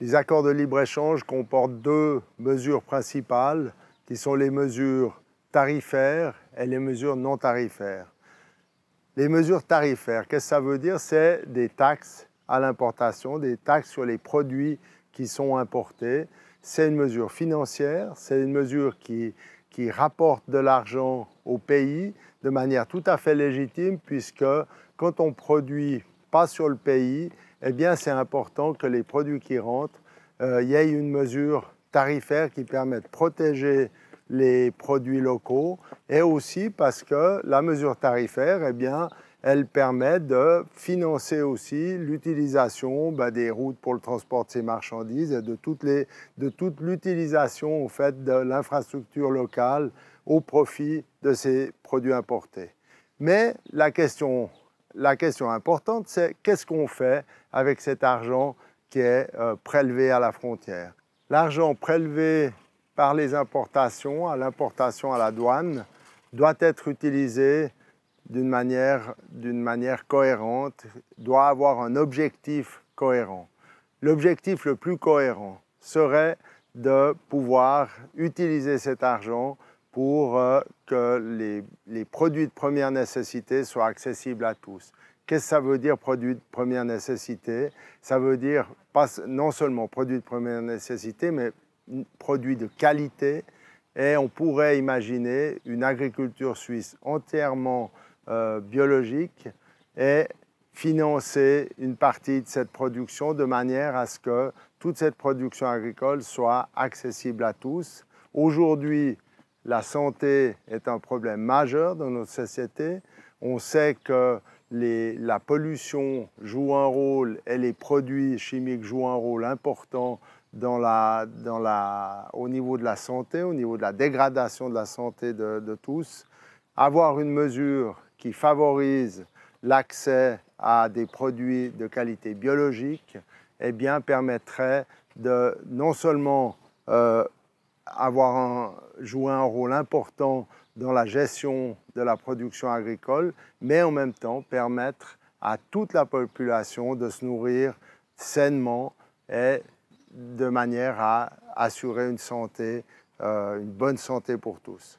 Les accords de libre-échange comportent deux mesures principales qui sont les mesures tarifaires et les mesures non tarifaires. Les mesures tarifaires, qu'est-ce que ça veut dire? C'est des taxes à l'importation, des taxes sur les produits qui sont importés. C'est une mesure financière, c'est une mesure qui rapporte de l'argent au pays de manière tout à fait légitime puisque quand on produit pas sur le pays, eh bien c'est important que les produits qui rentrent, il y ait une mesure tarifaire qui permet de protéger les produits locaux et aussi parce que la mesure tarifaire, eh bien, elle permet de financer aussi l'utilisation des routes pour le transport de ces marchandises et de toute l'utilisation au fait de l'infrastructure locale au profit de ces produits importés. Mais la question importante, c'est qu'est-ce qu'on fait avec cet argent qui est prélevé à la frontière? L'argent prélevé par les importations, à l'importation à la douane, doit être utilisé d'une manière cohérente, doit avoir un objectif cohérent. L'objectif le plus cohérent serait de pouvoir utiliser cet argent pour que les produits de première nécessité soient accessibles à tous. Qu'est-ce que ça veut dire produits de première nécessité? Ça veut dire pas, non seulement produits de première nécessité, mais produits de qualité. Et on pourrait imaginer une agriculture suisse entièrement biologique et financer une partie de cette production de manière à ce que toute cette production agricole soit accessible à tous. Aujourd'hui, la santé est un problème majeur dans notre société. On sait que la pollution joue un rôle et les produits chimiques jouent un rôle important au niveau de la santé, au niveau de la dégradation de la santé de tous. Avoir une mesure qui favorise l'accès à des produits de qualité biologique, eh bien, permettrait de non seulement jouer un rôle important dans la gestion de la production agricole, mais en même temps permettre à toute la population de se nourrir sainement et de manière à assurer une bonne santé pour tous.